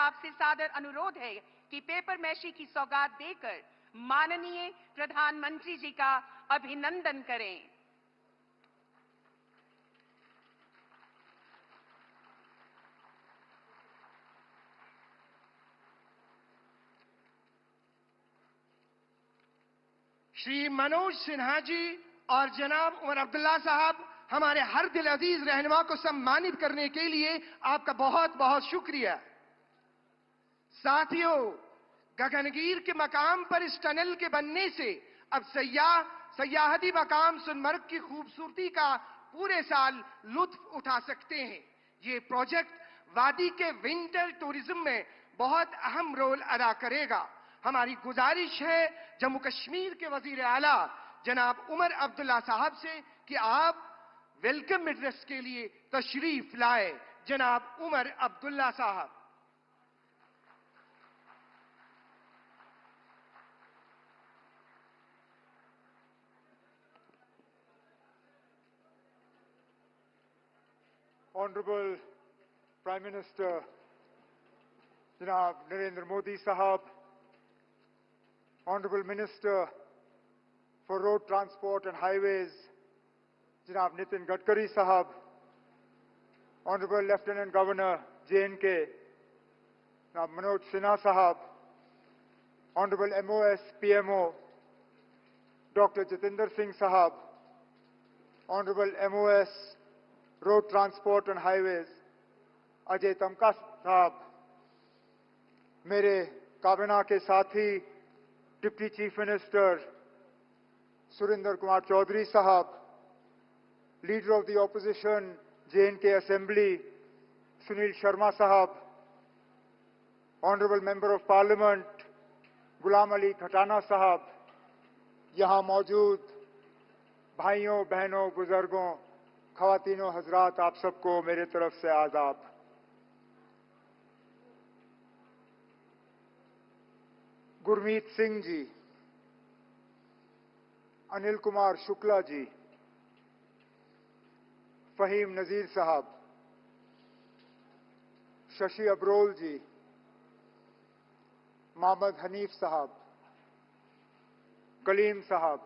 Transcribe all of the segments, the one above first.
आपसे सादर अनुरोध है कि पेपर मैशी की सौगात देकर माननीय प्रधानमंत्री जी का अभिनंदन करें। श्री मनोज सिन्हा जी और जनाब उमर अब्दुल्ला साहब, हमारे हर दिल अजीज रहनुमा को सम्मानित करने के लिए आपका बहुत बहुत शुक्रिया। साथियों, गगनगीर के मकाम पर इस टनल के बनने से अब सयाहती मकाम सोनमर्ग की खूबसूरती का पूरे साल लुत्फ उठा सकते हैं। ये प्रोजेक्ट वादी के विंटर टूरिज्म में बहुत अहम रोल अदा करेगा। हमारी गुजारिश है जम्मू कश्मीर के वजीर आला जनाब उमर अब्दुल्ला साहब से कि आप वेलकम एड्रेस के लिए तशरीफ लाए। जनाब उमर अब्दुल्ला साहब। Honorable Prime Minister Janab Narendra Modi Sahab, Honorable Minister for Road Transport and Highways Janab Nitin Gadkari Sahab, Honorable Lieutenant Governor J&K Janab Manoj Sinha Sahab, Honorable MOS PMO Dr. Jatinder Singh Sahab, Honorable MOS Road Transport and Highways Ajay तमका साहब, मेरे काबिना के साथी deputy chief minister Surendra Kumar Chaudhary sahab, leader of the opposition J&K assembly Sunil Sharma sahab, honourable member of parliament Ghulam Ali Khatana sahab, यहां मौजूद भाइयों बहनों बुजुर्गों ख़वातीनों हजरात, आप सबको मेरे तरफ से आदाब। गुरमीत सिंह जी, अनिल कुमार शुक्ला जी, फहीम नजीर साहब, शशि अब्रोल जी, मोहम्मद हनीफ साहब, कलीम साहब,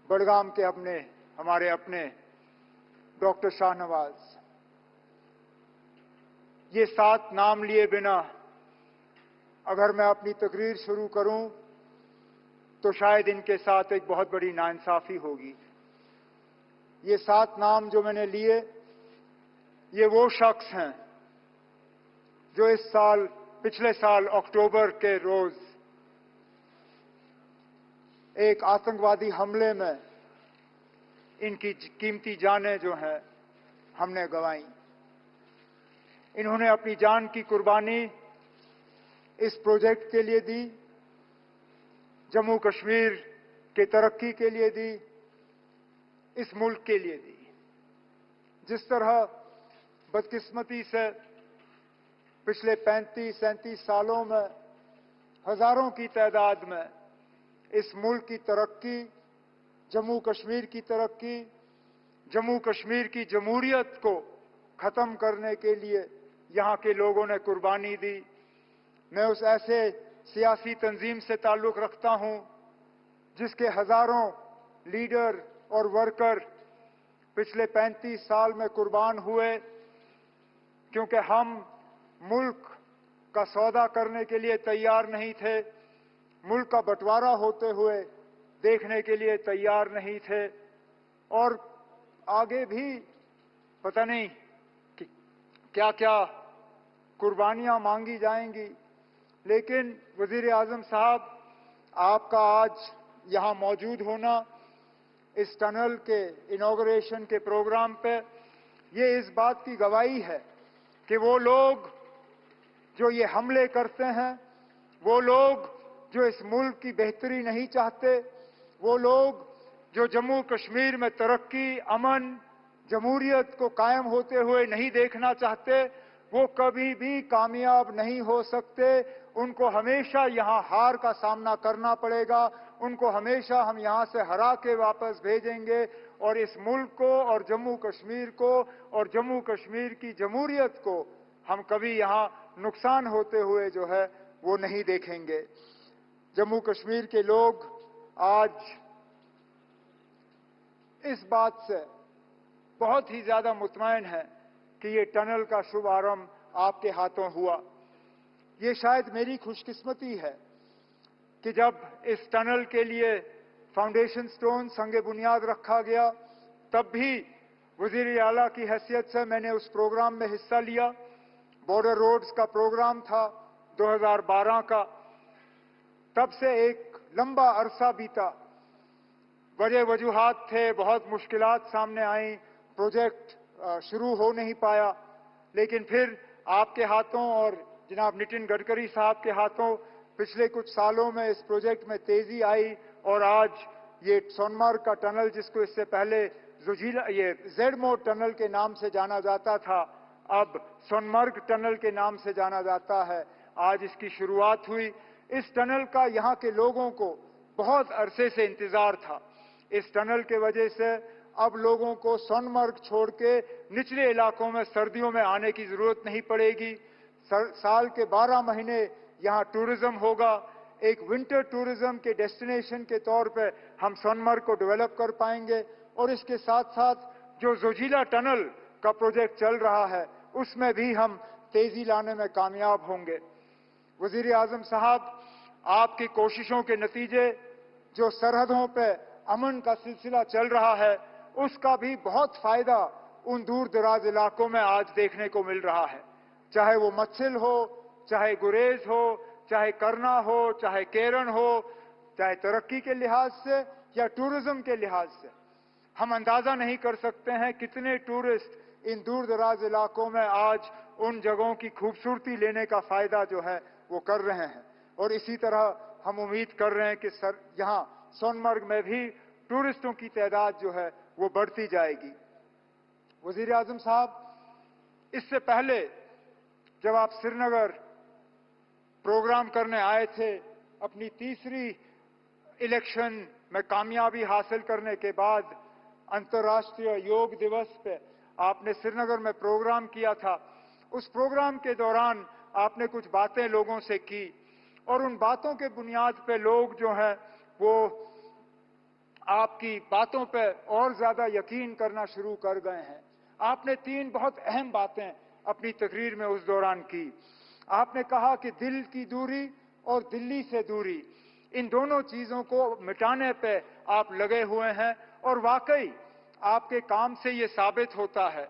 बड़गाम के हमारे अपने डॉक्टर शाहनवाज, ये 7 नाम लिए बिना अगर मैं अपनी तकरीर शुरू करूं तो शायद इनके साथ एक बहुत बड़ी नाइंसाफी होगी। ये 7 नाम जो मैंने लिए, ये वो शख्स हैं जो इस साल, पिछले साल अक्टूबर के रोज एक आतंकवादी हमले में इनकी कीमती जानें जो हैं हमने गंवाई। इन्होंने अपनी जान की कुर्बानी इस प्रोजेक्ट के लिए दी, जम्मू कश्मीर के तरक्की के लिए दी, इस मुल्क के लिए दी। जिस तरह बदकिस्मती से पिछले 35-37 सालों में हजारों की तादाद में इस मुल्क की तरक्की, जम्मू कश्मीर की तरक्की, जम्मू कश्मीर की जमहूरियत को खत्म करने के लिए यहां के लोगों ने कुर्बानी दी। मैं उस ऐसे सियासी तंजीम से ताल्लुक रखता हूं जिसके हजारों लीडर और वर्कर पिछले 35 साल में कुर्बान हुए, क्योंकि हम मुल्क का सौदा करने के लिए तैयार नहीं थे, मुल्क का बंटवारा होते हुए देखने के लिए तैयार नहीं थे, और आगे भी पता नहीं कि क्या क्या कुर्बानियां मांगी जाएंगी। लेकिन वजीर आजम साहब, आपका आज यहां मौजूद होना इस टनल के इनॉग्रेशन के प्रोग्राम पे, ये इस बात की गवाही है कि वो लोग जो ये हमले करते हैं, वो लोग जो इस मुल्क की बेहतरी नहीं चाहते, वो लोग जो जम्मू कश्मीर में तरक्की, अमन, जमहूरियत को कायम होते हुए नहीं देखना चाहते, वो कभी भी कामयाब नहीं हो सकते। उनको हमेशा यहां हार का सामना करना पड़ेगा, उनको हमेशा हम यहां से हरा के वापस भेजेंगे, और इस मुल्क को और जम्मू कश्मीर को और जम्मू कश्मीर की जमहूरियत को हम कभी यहां नुकसान होते हुए जो है वो नहीं देखेंगे। जम्मू कश्मीर के लोग आज इस बात से बहुत ही ज्यादा मुतमईन है कि ये टनल का शुभारंभ आपके हाथों हुआ। ये शायद मेरी खुशकिस्मती है कि जब इस टनल के लिए फाउंडेशन स्टोन संगे बुनियाद रखा गया, तब भी वजीर आला की हैसियत से मैंने उस प्रोग्राम में हिस्सा लिया। बॉर्डर रोड्स का प्रोग्राम था 2012 का। तब से एक लंबा अरसा बीता, वजह वजूहात थे, बहुत मुश्किलात सामने आई, प्रोजेक्ट शुरू हो नहीं पाया। लेकिन फिर आपके हाथों और जनाब नितिन गडकरी साहब के हाथों पिछले कुछ सालों में इस प्रोजेक्ट में तेजी आई और आज ये सोनमर्ग का टनल, जिसको इससे पहले ये जेडमोर टनल के नाम से जाना जाता था, अब सोनमर्ग टनल के नाम से जाना जाता है, आज इसकी शुरुआत हुई। इस टनल का यहाँ के लोगों को बहुत अरसे से इंतजार था। इस टनल के वजह से अब लोगों को सोनमर्ग छोड़ के निचले इलाकों में सर्दियों में आने की जरूरत नहीं पड़ेगी। साल के 12 महीने यहाँ टूरिज्म होगा। एक विंटर टूरिज्म के डेस्टिनेशन के तौर पे हम सोनमर्ग को डेवलप कर पाएंगे और इसके साथ साथ जो जोजिला टनल का प्रोजेक्ट चल रहा है उसमें भी हम तेजी लाने में कामयाब होंगे। वजीर आजम साहब, आपकी कोशिशों के नतीजे जो सरहदों पे अमन का सिलसिला चल रहा है उसका भी बहुत फायदा उन दूर दराज इलाकों में आज देखने को मिल रहा है। चाहे वो मच्छिल हो, चाहे गुरेज हो, चाहे करना हो, चाहे केरन हो, चाहे तरक्की के लिहाज से या टूरिज्म के लिहाज से। हम अंदाजा नहीं कर सकते हैं कितने टूरिस्ट इन दूर दराज इलाकों में आज उन जगहों की खूबसूरती लेने का फायदा जो है वो कर रहे हैं। और इसी तरह हम उम्मीद कर रहे हैं कि यहाँ सोनमर्ग में भी टूरिस्टों की तादाद जो है वो बढ़ती जाएगी। वजीर आजम साहब, इससे पहले जब आप श्रीनगर प्रोग्राम करने आए थे, अपनी तीसरी इलेक्शन में कामयाबी हासिल करने के बाद अंतर्राष्ट्रीय योग दिवस पे आपने श्रीनगर में प्रोग्राम किया था। उस प्रोग्राम के दौरान आपने कुछ बातें लोगों से की और उन बातों के बुनियाद पे लोग जो हैं वो आपकी बातों पे और ज्यादा यकीन करना शुरू कर गए हैं। आपने 3 बहुत अहम बातें अपनी तकरीर में उस दौरान की। आपने कहा कि दिल की दूरी और दिल्ली से दूरी, इन दोनों चीजों को मिटाने पे आप लगे हुए हैं और वाकई आपके काम से ये साबित होता है।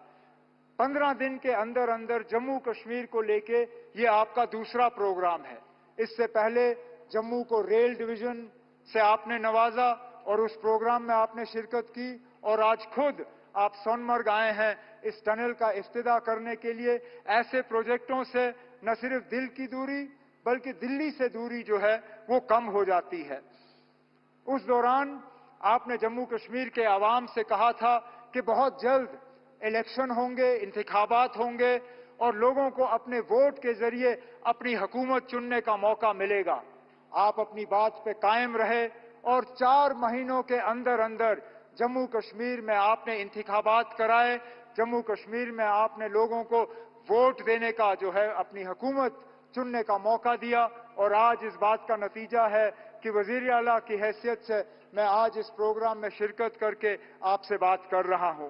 15 दिन के अंदर अंदर जम्मू कश्मीर को लेके ये आपका दूसरा प्रोग्राम है। इससे पहले जम्मू को रेल डिवीजन से आपने नवाजा और उस प्रोग्राम में आपने शिरकत की और आज खुद आप सोनमर्ग आए हैं इस टनल का इफ्तिदा करने के लिए। ऐसे प्रोजेक्टों से न सिर्फ दिल की दूरी बल्कि दिल्ली से दूरी जो है वो कम हो जाती है। उस दौरान आपने जम्मू कश्मीर के आवाम से कहा था कि बहुत जल्द इलेक्शन होंगे, इंतखाबात होंगे और लोगों को अपने वोट के जरिए अपनी हुकूमत चुनने का मौका मिलेगा। आप अपनी बात पे कायम रहे और 4 महीनों के अंदर अंदर जम्मू कश्मीर में आपने इंतखाबात कराए। जम्मू कश्मीर में आपने लोगों को वोट देने का जो है अपनी हुकूमत चुनने का मौका दिया और आज इस बात का नतीजा है कि वजीर आला की हैसियत से मैं आज इस प्रोग्राम में शिरकत करके आपसे बात कर रहा हूं।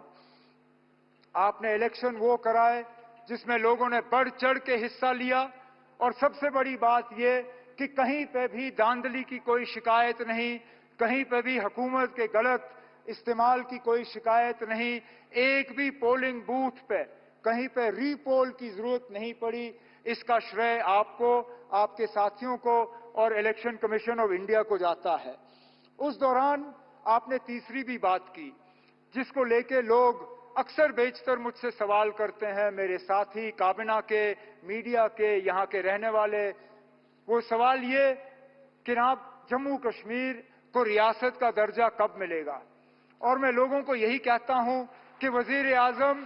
आपने इलेक्शन वो कराए जिसमें लोगों ने बढ़ चढ़ के हिस्सा लिया और सबसे बड़ी बात यह कि कहीं पे भी धांधली की कोई शिकायत नहीं, कहीं पे भी हुकूमत के गलत इस्तेमाल की कोई शिकायत नहीं। एक भी पोलिंग बूथ पे कहीं पे रीपोल की जरूरत नहीं पड़ी। इसका श्रेय आपको, आपके साथियों को और इलेक्शन कमीशन ऑफ इंडिया को जाता है। उस दौरान आपने तीसरी भी बात की जिसको लेके लोग अक्सर बेशतर मुझसे सवाल करते हैं, मेरे साथी, काबिना के, मीडिया के, यहाँ के रहने वाले। वो सवाल ये कि जनाब जम्मू कश्मीर को रियासत का दर्जा कब मिलेगा? और मैं लोगों को यही कहता हूं कि वजीर आजम,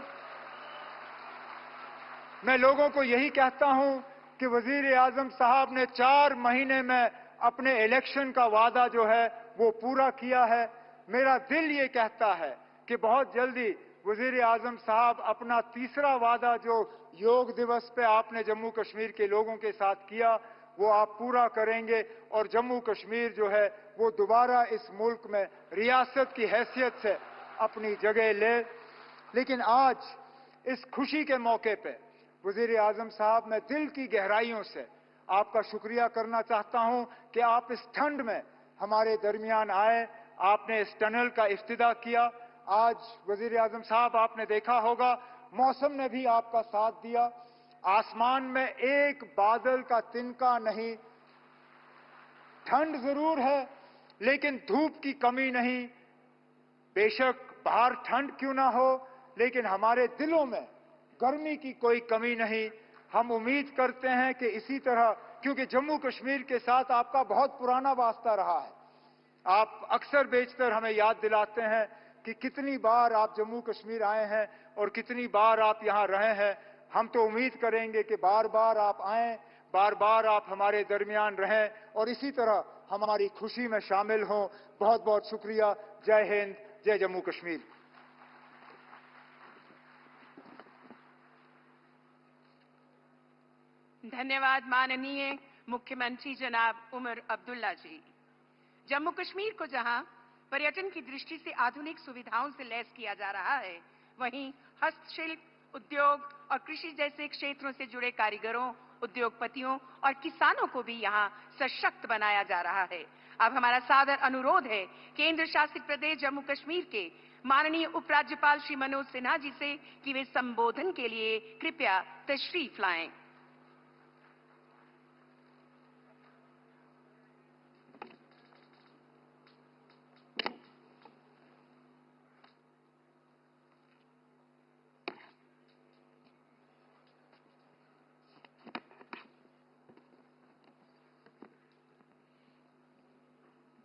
मैं लोगों को यही कहता हूं कि वजीर आजम साहब ने 4 महीने में अपने इलेक्शन का वादा जो है वो पूरा किया है। मेरा दिल ये कहता है कि बहुत जल्दी वजीर आजम साहब अपना तीसरा वादा जो योग दिवस पे आपने जम्मू कश्मीर के लोगों के साथ किया वो आप पूरा करेंगे और जम्मू कश्मीर जो है वो दोबारा इस मुल्क में रियासत की हैसियत से अपनी जगह ले। लेकिन आज इस खुशी के मौके पे वजीर आजम साहब मैं दिल की गहराइयों से आपका शुक्रिया करना चाहता हूं कि आप इस ठंड में हमारे दरमियान आए, आपने इस टनल का इफ्तिदा किया। आज वजीर आजम साहब आपने देखा होगा मौसम ने भी आपका साथ दिया, आसमान में एक बादल का तिनका नहीं, ठंड जरूर है लेकिन धूप की कमी नहीं। बेशक बाहर ठंड क्यों ना हो लेकिन हमारे दिलों में गर्मी की कोई कमी नहीं। हम उम्मीद करते हैं कि इसी तरह, क्योंकि जम्मू कश्मीर के साथ आपका बहुत पुराना वास्ता रहा है, आप अक्सर बेशतर हमें याद दिलाते हैं कि कितनी बार आप जम्मू कश्मीर आए हैं और कितनी बार आप यहां रहे हैं। हम तो उम्मीद करेंगे कि बार बार आप आएं, बार बार आप हमारे दरमियान रहें और इसी तरह हमारी खुशी में शामिल हों। बहुत बहुत शुक्रिया। जय हिंद, जय जम्मू कश्मीर। धन्यवाद माननीय मुख्यमंत्री जनाब उमर अब्दुल्ला जी। जम्मू कश्मीर को जहां पर्यटन की दृष्टि से आधुनिक सुविधाओं से लैस किया जा रहा है, वहीं हस्तशिल्प, उद्योग और कृषि जैसे क्षेत्रों से जुड़े कारीगरों, उद्योगपतियों और किसानों को भी यहां सशक्त बनाया जा रहा है। अब हमारा सादर अनुरोध है केंद्र शासित प्रदेश जम्मू कश्मीर के माननीय उपराज्यपाल श्री मनोज सिन्हा जी से कि वे संबोधन के लिए कृपया तशरीफ लाएं।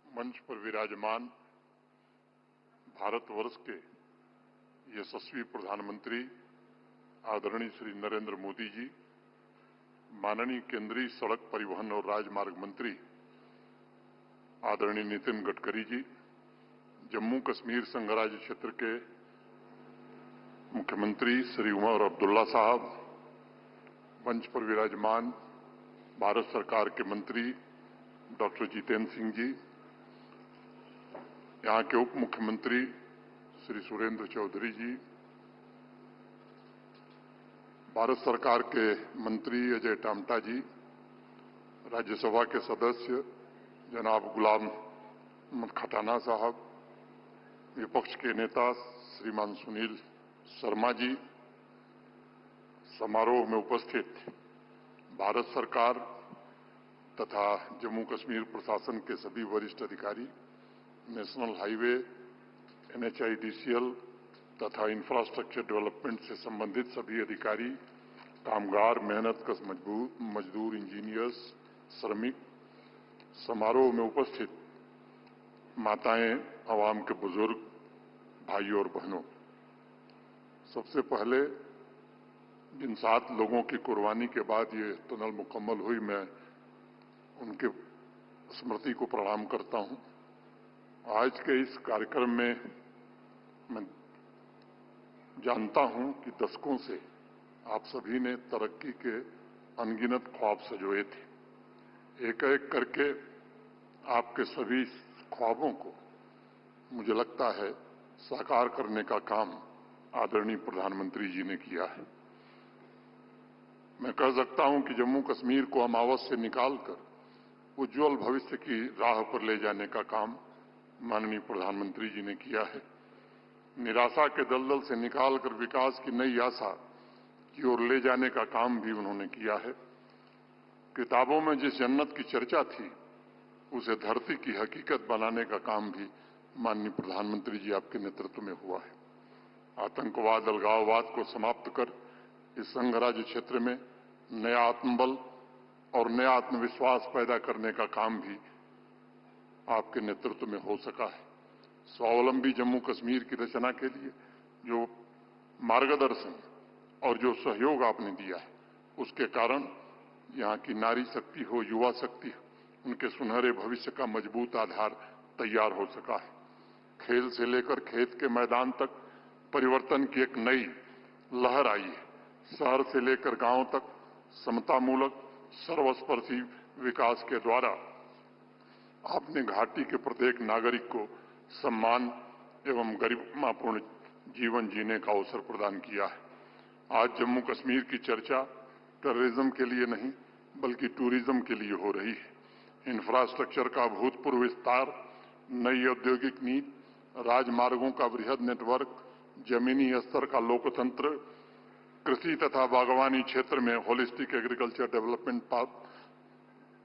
मंच पर विराजमान भारतवर्ष के यशस्वी प्रधानमंत्री आदरणीय श्री नरेंद्र मोदी जी, माननीय केंद्रीय सड़क परिवहन और राजमार्ग मंत्री आदरणीय नितिन गडकरी जी, जम्मू कश्मीर संघ राज्य क्षेत्र के मुख्यमंत्री श्री उमर अब्दुल्ला साहब, मंच पर विराजमान भारत सरकार के मंत्री डॉक्टर जितेंद्र सिंह जी, यहाँ के उप मुख्यमंत्री श्री सुरेंद्र चौधरी जी, भारत सरकार के मंत्री अजय टामटा जी, राज्यसभा के सदस्य जनाब गुलाम अहमद खटाना साहब, विपक्ष के नेता श्रीमान सुनील शर्मा जी, समारोह में उपस्थित भारत सरकार तथा जम्मू कश्मीर प्रशासन के सभी वरिष्ठ अधिकारी, नेशनल हाईवे, NHIDCL तथा इंफ्रास्ट्रक्चर डेवलपमेंट से संबंधित सभी अधिकारी, कामगार, मेहनतकश मजदूर, इंजीनियर्स, श्रमिक, समारोह में उपस्थित माताएं, आवाम के बुजुर्ग, भाइयों और बहनों, सबसे पहले जिन 7 लोगों की कुर्बानी के बाद ये टनल मुकम्मल हुई, मैं उनके स्मृति को प्रणाम करता हूं। आज के इस कार्यक्रम में मैं जानता हूं कि दशकों से आप सभी ने तरक्की के अनगिनत ख्वाब सजोए थे। एक एक करके आपके सभी ख्वाबों को मुझे लगता है साकार करने का काम आदरणीय प्रधानमंत्री जी ने किया है। मैं कह सकता हूं कि जम्मू कश्मीर को अमावस से निकालकर उज्जवल भविष्य की राह पर ले जाने का काम माननीय प्रधानमंत्री जी ने किया है। निराशा के दलदल से निकालकर विकास की नई आशा की ओर ले जाने का काम भी उन्होंने किया है। किताबों में जिस जन्नत की चर्चा थी उसे धरती की हकीकत बनाने का काम भी माननीय प्रधानमंत्री जी आपके नेतृत्व में हुआ है। आतंकवाद, अलगाववाद को समाप्त कर इस संघ राज्य क्षेत्र में नया आत्मबल और नया आत्मविश्वास पैदा करने का काम भी आपके नेतृत्व में हो सका है। स्वावलंबी जम्मू कश्मीर की रचना के लिए जो मार्गदर्शन और जो सहयोग आपने दिया है, उसके कारण यहाँ की नारी शक्ति हो, युवा शक्ति हो, उनके सुनहरे भविष्य का मजबूत आधार तैयार हो सका है। खेल से लेकर खेत के मैदान तक परिवर्तन की एक नई लहर आई है। शहर से लेकर गांव तक समतामूलक सर्वस्पर्शी विकास के द्वारा आपने घाटी के प्रत्येक नागरिक को सम्मान एवं गरिमापूर्ण जीवन जीने का अवसर प्रदान किया है। आज जम्मू कश्मीर की चर्चा टेररिज्म के लिए नहीं बल्कि टूरिज्म के लिए हो रही है। इंफ्रास्ट्रक्चर का अभूतपूर्व विस्तार, नई औद्योगिक नीति, राजमार्गों का वृहद नेटवर्क, जमीनी स्तर का लोकतंत्र, कृषि तथा बागवानी क्षेत्र में होलिस्टिक एग्रीकल्चर डेवलपमेंट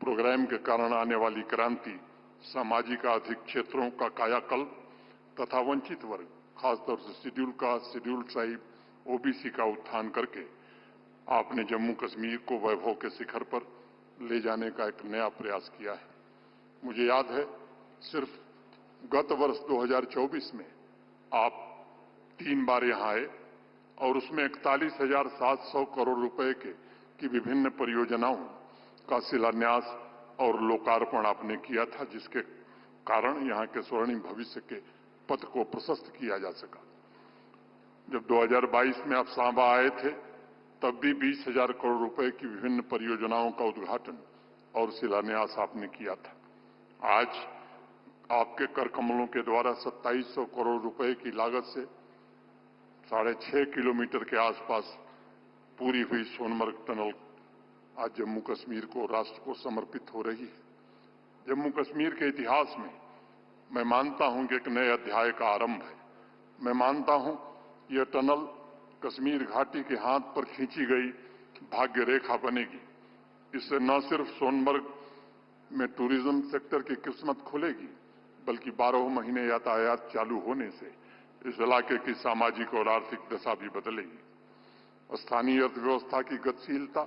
प्रोग्राम के कारण आने वाली क्रांति, सामाजिक आर्थिक क्षेत्रों का कायाकल्प तथा वंचित वर्ग, खासतौर से schedule caste, schedule tribe, OBC का उत्थान करके आपने जम्मू कश्मीर को वैभव के शिखर पर ले जाने का एक नया प्रयास किया है। मुझे याद है, सिर्फ गत वर्ष 2024 में आप 3 बार यहां आए और उसमें 41,700 करोड़ रुपए की विभिन्न परियोजनाओं का शिलान्यास और लोकार्पण आपने किया था, जिसके कारण यहां के स्वर्णिम भविष्य के पथ को प्रशस्त किया जा सका। जब 2022 में आप सांबा आए थे, तब भी 20,000 करोड़ रुपए की विभिन्न परियोजनाओं का उद्घाटन और शिलान्यास आपने किया था। आज आपके कर कमलों के द्वारा 2700 करोड़ रुपए की लागत से 6.5 किलोमीटर के आसपास पूरी हुई सोनमर्ग टनल आज जम्मू कश्मीर को, राष्ट्र को समर्पित हो रही है। जम्मू कश्मीर के इतिहास में मैं मानता हूं कि एक नए अध्याय का आरंभ है। मैं मानता हूं यह टनल कश्मीर घाटी के हाथ पर खींची गई भाग्य रेखा बनेगी। इससे न सिर्फ सोनमर्ग में टूरिज्म सेक्टर की किस्मत खुलेगी, बल्कि 12 महीने यातायात चालू होने से इस इलाके की सामाजिक और आर्थिक दशा भी बदलेगी। स्थानीय अर्थव्यवस्था की गतिशीलता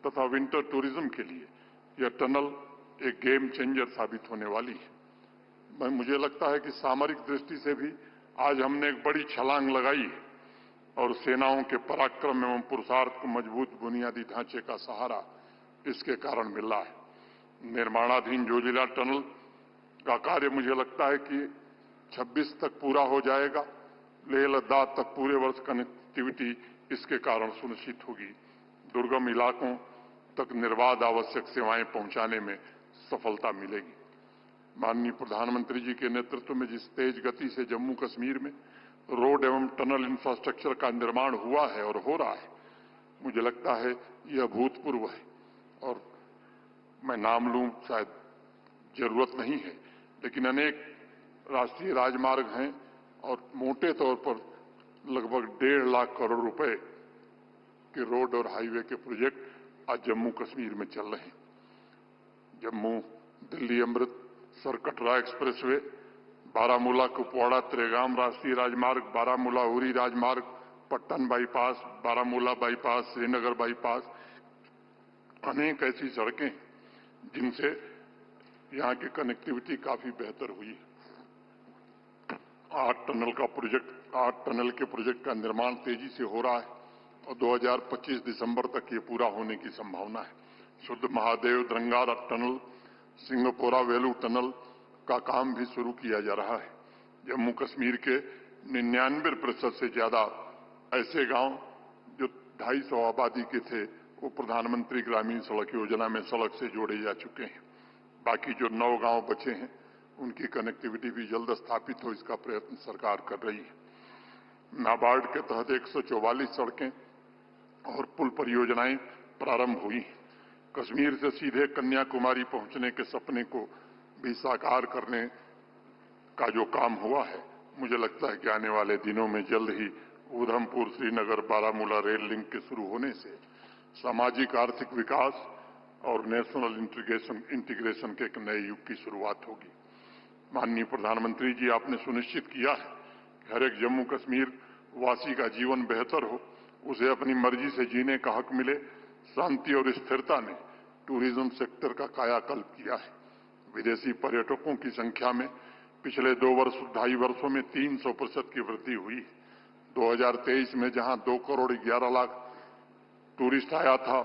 तथा विंटर टूरिज्म के लिए यह टनल एक गेम चेंजर साबित होने वाली है। मुझे लगता है कि सामरिक दृष्टि से भी आज हमने एक बड़ी छलांग लगाई है और सेनाओं के पराक्रम एवं पुरुषार्थ को मजबूत बुनियादी ढांचे का सहारा इसके कारण मिल रहा है। निर्माणाधीन जोजिला टनल का कार्य मुझे लगता है कि 26 तक पूरा हो जाएगा। लेह लद्दाख तक पूरे वर्ष कनेक्टिविटी इसके कारण सुनिश्चित होगी। दुर्गम इलाकों तक निर्बाध आवश्यक सेवाएं पहुंचाने में सफलता मिलेगी। माननीय प्रधानमंत्री जी के नेतृत्व में जिस तेज गति से जम्मू कश्मीर में रोड एवं टनल इंफ्रास्ट्रक्चर का निर्माण हुआ है और हो रहा है, मुझे लगता है यह अभूतपूर्व है। और मैं नाम लूं शायद जरूरत नहीं है, लेकिन अनेक राष्ट्रीय राजमार्ग हैं और मोटे तौर पर लगभग 1.5 लाख करोड़ रुपए के रोड और हाईवे के प्रोजेक्ट आज जम्मू कश्मीर में चल रहे हैं। जम्मू दिल्ली अमृतसर कटरा एक्सप्रेसवे, बारामूला कुपवाड़ा त्रेगाम राष्ट्रीय राजमार्ग, बारामूला उरी राजमार्ग, Pattan bypass, Baramulla bypass, Srinagar bypass, अनेक ऐसी सड़कें जिनसे यहां की कनेक्टिविटी काफी बेहतर हुई है। 8 टनल के प्रोजेक्ट का निर्माण तेजी से हो रहा है और 2025 दिसंबर तक ये पूरा होने की संभावना है। शुद्ध महादेव द्रंगारा टनल, सिंगपोरा वेलू टनल का काम भी शुरू किया जा रहा है। जम्मू कश्मीर के 99% से ज्यादा ऐसे गांव जो 250 आबादी के थे, वो प्रधानमंत्री ग्रामीण सड़क योजना में सड़क से जोड़े जा चुके हैं। बाकी जो 9 गांव बचे हैं, उनकी कनेक्टिविटी भी जल्द स्थापित हो, इसका प्रयत्न सरकार कर रही है। नाबार्ड के तहत 144 सड़कें और पुल परियोजनाएं प्रारंभ हुई। कश्मीर से सीधे कन्याकुमारी पहुंचने के सपने को भी साकार करने का जो काम हुआ है, मुझे लगता है कि आने वाले दिनों में जल्द ही उधमपुर श्रीनगर बारामूला रेल लिंक के शुरू होने से सामाजिक आर्थिक विकास और नेशनल इंटीग्रेशन के एक नए युग की शुरुआत होगी। माननीय प्रधानमंत्री जी, आपने सुनिश्चित किया है कि हर एक जम्मू कश्मीर वासी का जीवन बेहतर हो, उसे अपनी मर्जी से जीने का हक मिले। शांति और स्थिरता ने टूरिज्म सेक्टर का कायाकल्प किया है। विदेशी पर्यटकों की संख्या में पिछले 2-2.5 वर्षों में 300% की वृद्धि हुई है। 2023 में जहां 2 करोड़ 11 लाख टूरिस्ट आया था,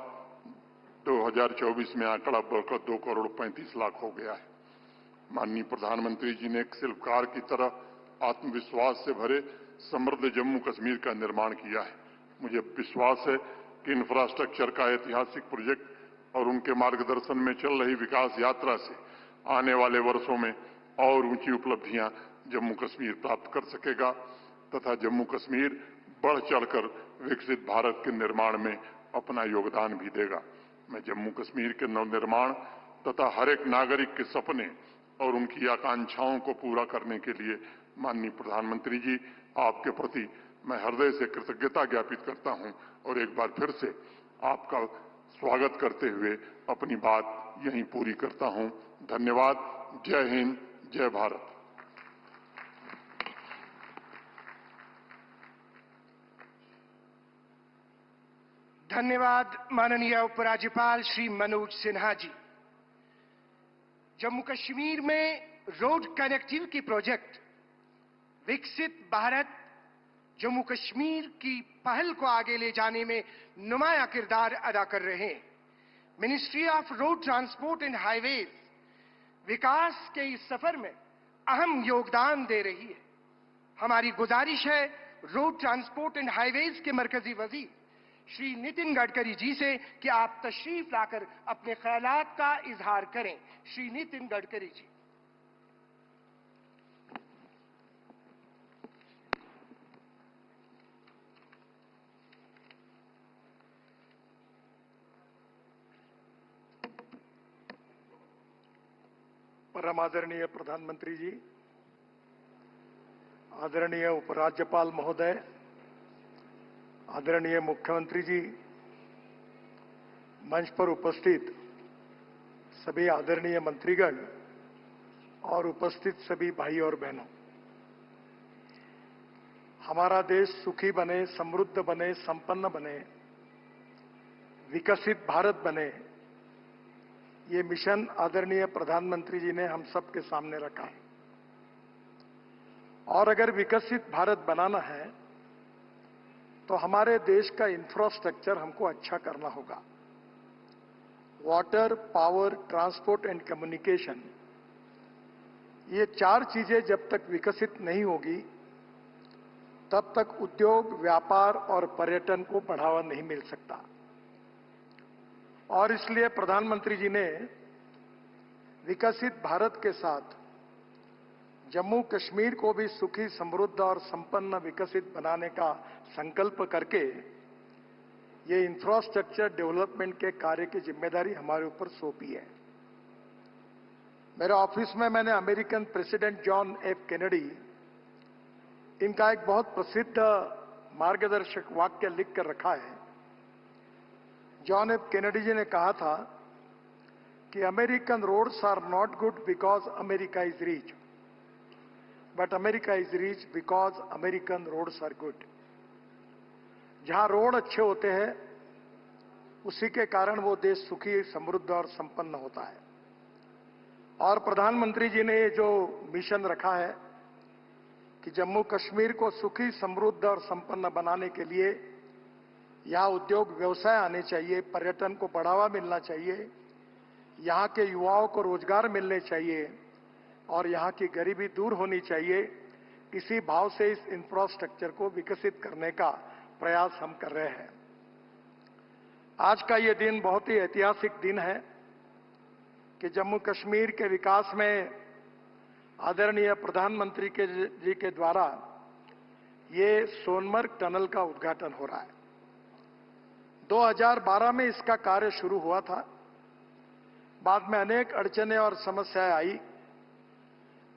2024 में आंकड़ा बढ़कर 2 करोड़ 35 लाख हो गया है। माननीय प्रधानमंत्री जी ने एक शिल्पकार की तरह आत्मविश्वास से भरे समृद्ध जम्मू कश्मीर का निर्माण किया है। मुझे विश्वास है कि इंफ्रास्ट्रक्चर का ऐतिहासिक प्रोजेक्ट और उनके मार्गदर्शन में चल रही विकास यात्रा से आने वाले वर्षों में और ऊंची उपलब्धियां जम्मू कश्मीर प्राप्त कर सकेगा तथा जम्मू कश्मीर बढ़ चढ़कर विकसित भारत के निर्माण में अपना योगदान भी देगा। मैं जम्मू कश्मीर के नवनिर्माण तथा हर एक नागरिक के सपने और उनकी आकांक्षाओं को पूरा करने के लिए माननीय प्रधानमंत्री जी, आपके प्रति मैं हृदय से कृतज्ञता ज्ञापित करता हूं और एक बार फिर से आपका स्वागत करते हुए अपनी बात यहीं पूरी करता हूं। धन्यवाद। जय हिंद, जय भारत। धन्यवाद माननीय उपराज्यपाल श्री मनोज सिन्हा जी। जम्मू कश्मीर में रोड कनेक्टिविटी प्रोजेक्ट विकसित भारत जम्मू कश्मीर की पहल को आगे ले जाने में नुमायां किरदार अदा कर रहे हैं। Ministry of road transport and highways विकास के इस सफर में अहम योगदान दे रही है। हमारी गुजारिश है रोड ट्रांसपोर्ट एंड हाईवेज के मरकजी वजीर श्री नितिन गडकरी जी से कि आप तशरीफ लाकर अपने ख्यालात का इजहार करें। श्री नितिन गडकरी जी। परम आदरणीय प्रधानमंत्री जी, आदरणीय उपराज्यपाल महोदय, आदरणीय मुख्यमंत्री जी, मंच पर उपस्थित सभी आदरणीय मंत्रीगण और उपस्थित सभी भाई और बहनों, हमारा देश सुखी बने, समृद्ध बने, संपन्न बने, विकसित भारत बने, ये मिशन आदरणीय प्रधानमंत्री जी ने हम सबके सामने रखा है। और अगर विकसित भारत बनाना है तो हमारे देश का इंफ्रास्ट्रक्चर हमको अच्छा करना होगा। Water, power, transport and communication, ये चार चीजें जब तक विकसित नहीं होगी तब तक उद्योग, व्यापार और पर्यटन को बढ़ावा नहीं मिल सकता। और इसलिए प्रधानमंत्री जी ने विकसित भारत के साथ जम्मू कश्मीर को भी सुखी, समृद्ध और संपन्न विकसित बनाने का संकल्प करके ये इंफ्रास्ट्रक्चर डेवलपमेंट के कार्य की जिम्मेदारी हमारे ऊपर सौंपी है। मेरे ऑफिस में मैंने American president John F Kennedy, इनका एक बहुत प्रसिद्ध मार्गदर्शक वाक्य लिख कर रखा है। जॉन एफ कैनेडी जी ने कहा था कि American roads are not good because America is rich, but America is rich because American roads are good. जहां रोड अच्छे होते हैं उसी के कारण वो देश सुखी, समृद्ध और संपन्न होता है। और प्रधानमंत्री जी ने ये जो मिशन रखा है कि जम्मू कश्मीर को सुखी, समृद्ध और संपन्न बनाने के लिए यहां उद्योग व्यवसाय आने चाहिए, पर्यटन को बढ़ावा मिलना चाहिए, यहां के युवाओं को रोजगार मिलने चाहिए और यहां की गरीबी दूर होनी चाहिए। इसी भाव से इस इंफ्रास्ट्रक्चर को विकसित करने का प्रयास हम कर रहे हैं। आज का ये दिन बहुत ही ऐतिहासिक दिन है कि जम्मू कश्मीर के विकास में आदरणीय प्रधानमंत्री जी के द्वारा ये सोनमर्ग टनल का उद्घाटन हो रहा है। 2012 में इसका कार्य शुरू हुआ था। बाद में अनेक अड़चनें और समस्याएं आई,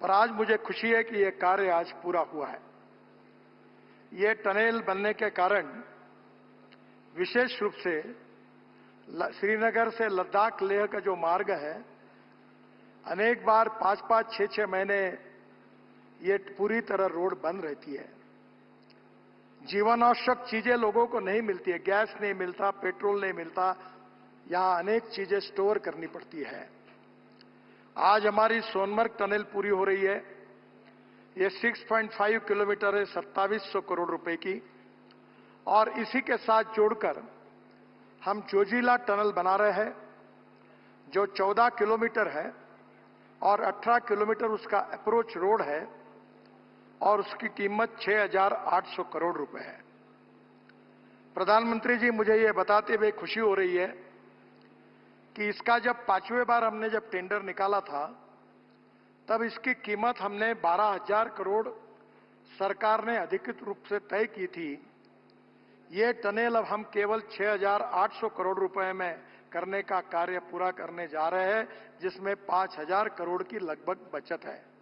पर आज मुझे खुशी है कि यह कार्य आज पूरा हुआ है। ये टनल बनने के कारण विशेष रूप से श्रीनगर से लद्दाख लेह का जो मार्ग है, अनेक बार 5-5, 6-6 महीने ये पूरी तरह रोड बंद रहती है। जीवनावश्यक चीजें लोगों को नहीं मिलती है, गैस नहीं मिलता, पेट्रोल नहीं मिलता, यहां अनेक चीजें स्टोर करनी पड़ती है। आज हमारी सोनमर्ग टनल पूरी हो रही है। ये 6.5 किलोमीटर है, 2700 करोड़ रुपए की। और इसी के साथ जोड़कर हम जोजिला टनल बना रहे हैं जो 14 किलोमीटर है और 18 किलोमीटर उसका अप्रोच रोड है। और उसकी कीमत 6,800 करोड़ रुपए है। प्रधानमंत्री जी, मुझे ये बताते हुए खुशी हो रही है कि इसका जब 5वें बार हमने जब टेंडर निकाला था, तब इसकी कीमत हमने 12,000 करोड़ सरकार ने अधिकृत रूप से तय की थी। ये टनेल अब हम केवल 6,800 करोड़ रुपए में करने का कार्य पूरा करने जा रहे हैं, जिसमें 5,000 करोड़ की लगभग बचत है।